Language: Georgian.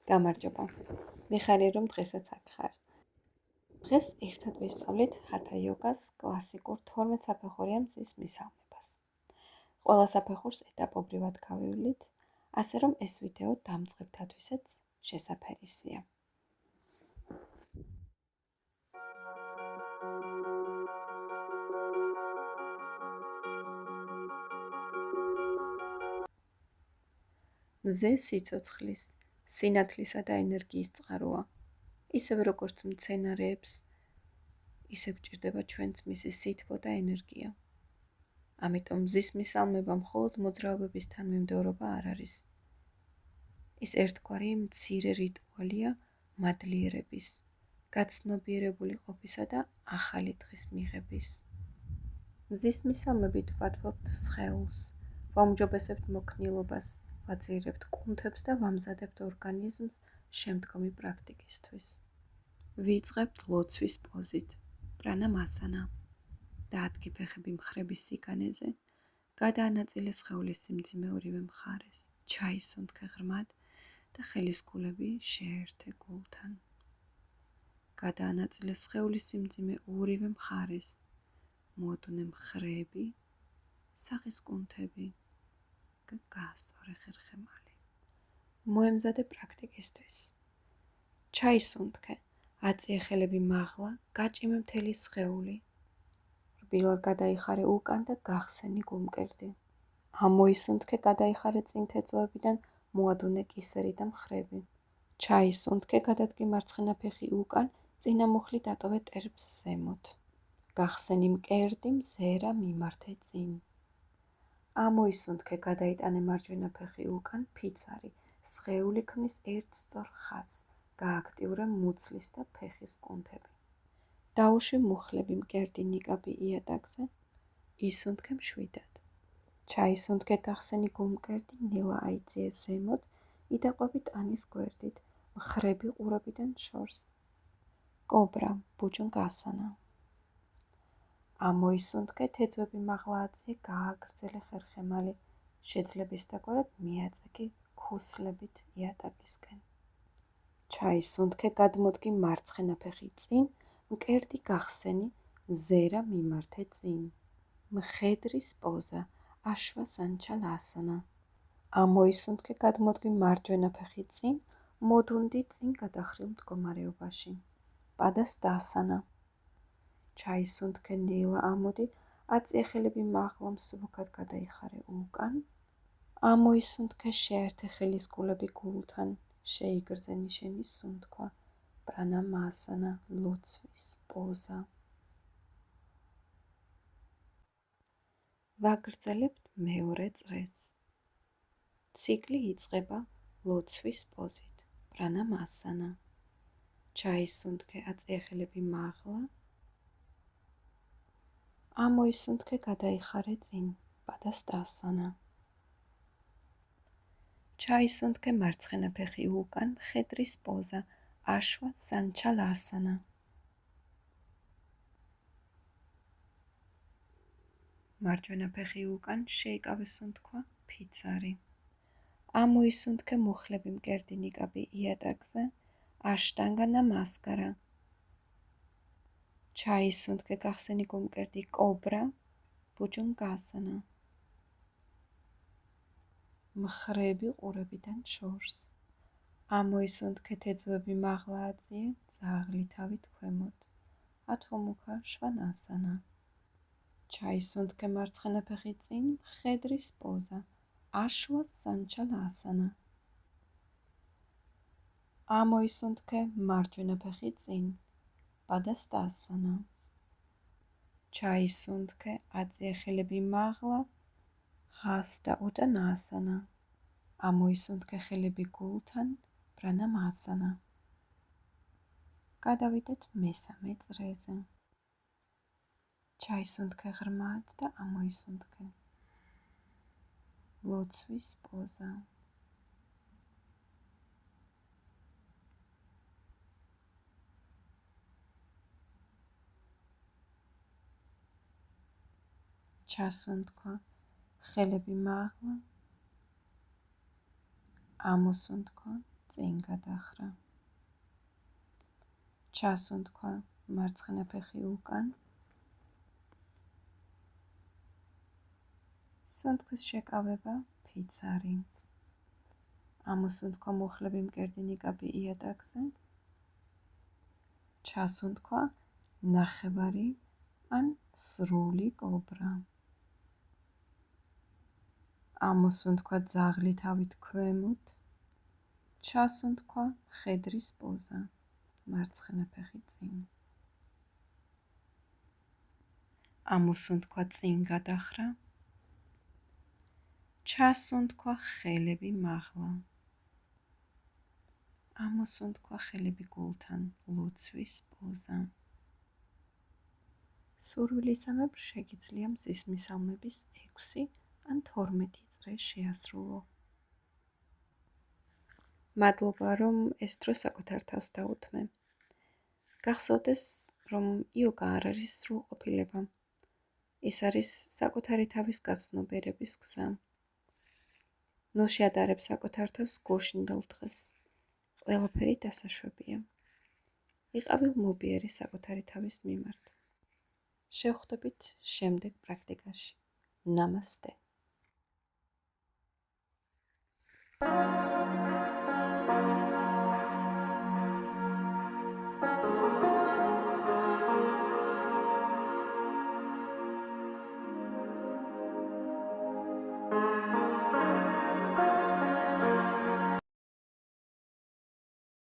გამარჯობა. მიხარია რომ დღესაც აქ ხარ. დღეს ერთად ვისწავლით ჰათა იოგას კლასიკურ 12 საფეხურიან მზის მისალმებას. ყველა საფეხურს ეტაპობრივად გავივლით, ასე რომ ეს ვიდეო დამწყებთათვისაც შესაფერისია. მზე სიცოცხლის, სინათლისა და ენერგიის წყაროა. ისევ როგორც მცენარეებს, ისე გვჭირდება ჩვენც მისი სითბო და ენერგია. ამიტომ მზის მისალმება მხოლოდ მოძრაობების თანმიმდევრობა არ არის. ის ერთგვარი მცირე რიტუალია მადლიერების, გაცნობიერებული ყოფისა და ახალი დღის მიღების. მზის მისალმებით ვათბობთ სხეულს, ვაუმჯობესებთ მოქნილობას, ვაძლიერებთ კუნთებს და ვამზადებთ ორგანიზმს შემდგომი პრაქტიკისთვის. ვიწყებთ ლოცვის პოზით, პრანამასანა. დაადგი ფეხები მხრების სიგანეზე, გადაანაწილე სხეულის სიმძიმე ორივე მხარეს, ჩაისუნთქე ღრმად და ხელის გულები შეერთე გულთან. გადაანაწილე სხეულის სიმძიმე ორივე მხარეს, მოადუნე მხრები, სახის კუნთები და გაასწორე ხერხემალი. მოემზადე პრაქტიკისთვის. ჩაისუნთქე, აწიე ხელები მაღლა, გაჭიმე მთელი სხეული. რბილად გადაიხარე უკან და გახსენი გულმკერდი. ამოისუნთქე, გადაიხარე წინთეწოებიდან, მოადუნე კისერი და მხრები. ჩაისუნთქე, გადადგი მარცხენა ფეხი უკან, წინა მუხლი დატოვე ტერბს ზემოთ. გახსენი მკერდი, მზერა მიმართე წინ. ამოისუნთქე, გადაიტანე მარჯვენა ფეხი უკან, ფიცარი, სხეული ქმნის ერთ სწორ ხაზს, გააქტიურე მუცლის და ფეხის კუნთები. დაუშვი მუხლები მკერდი ნიკაბი იატაკზე, ისუნთქე მშვიდად. ჩაისუნთქე, გახსენი გულმკერდი, ნელა აიძიე ზემოთ, იდაყვები ტანის გვერდით, მხრები ყურებიდან შორს. კობრა, ბუჯუნგასანა. ამოისუნთქე, თეძვები მაღლა აწიე, გააგრძელე ხერხემალი, შეძლების დაგვარად მიაწეგი ქუსლებით იატაკისკენ. ჩაისუნთქე, გადმოდგი მარცხენა ფეხი წინ, მკერდი გახსენი, მზერა მიმართე წინ. მხედრის პოზა, აშვასანჩალასანა. ამოისუნთქე, გადმოდგი მარჯვენა ფეხი წინ, მოდუნდი წინ გადახრილ მდგომარეობაში. პადასტასანა. ჩაისუნთქე, ნელა ამოდი, აწიე ხელები მაღლა, მსუბუქად გადაიხარე უკან. ამოისუნთქე, შეერთე ხელის გულები გულთან, შეიგრძე ნიშენის სუნთქვა, პრანამასანა, ლოცვის პოზა. ვაგრძელებთ მეორე წრეს. ციკლი იწყება ლოცვის პოზით, პრანამასანა. ჩაისუნთქე, აწიე ხელები მაღლა. ამოისუნთქე, გადაიხარე წინ, პადასტასანა. ჩაისუნთქე, მარცხენა ფეხი უკან, მხედრის პოზა, აშვასანჩალასანა. მარჯვენა ფეხი უკან, შეიკავე სუნთქვა, ფიცარი. ამოისუნთქე, მუხლები მკერდი ნიკაბი იატაკზე, აშტანგა ნამასკარა. ჩაისუნთქე, გახსენი გულმკერდი, კობრა, ბუჯუნგასანა. მხრები ყურებიდან შორს. ამოისუნთქე, თეძვები მაღლა აწიე, ძაღლი თავით ქვემოთ, ათომუქა შვანასანა. ჩაისუნთქე, მარცხენა ფეხი წინ, მხედრის პოზა, აშვასანჩალასანა. ამოისუნთქე, მარჯვენა ფეხი წინ, პადასტასანა. ჩაისუნთქე, აწიე ხელები მაღლა, ჰასტა უტანასანა. ამოისუნთქე, ხელები გულთან, პრანამასანა. გადავიდეთ მესამე წრეზე. ჩაისუნთქე ღრმად და ამოისუნთქე. ლოცვის პოზა. ჩასუნთქვა, ხელები მაღლა. ამოსუნთქვა, წინ გადახრა. ჩასუნთქვა მარცხენა ფეხი უკან. სუნთქვის შეკავება ფიცარი. ამოსუნთქვა მუხლები მკერდი ნიკაპი იატაკზე. ჩასუნთქვა ნახევარი ან სრული კობრა. ამოსუნთქვა ძაღლი თავით ქვემოთ. ჩასუნთქვა მხედრის პოზა. მარცხენა ფეხი წინ. ამოსუნთქვა წინ გადახრა. ჩასუნთქვა ხელები მაღლა. ამოსუნთქვა ხელები გულთან ლოცვის პოზა. სურვილისამებრ შეგიძლია მზის მისალმების 6 ან 12 წრე შეასრულო. მადლობა, რომ ეს დრო საკუთარ თავს დაუთმე. გახსოვდეს, რომ იოგა არ არის სრულყოფილება. ის არის საკუთარი თავის გაცნობიერების გზა. ნუ შეადარებ საკუთარ თავს გუშინდელ დღეს. ყველაფერი დასაშვებია. იყავი მობიერი საკუთარი თავის მიმართ. შევხვდებით შემდეგ პრაქტიკაში. ნამასტე.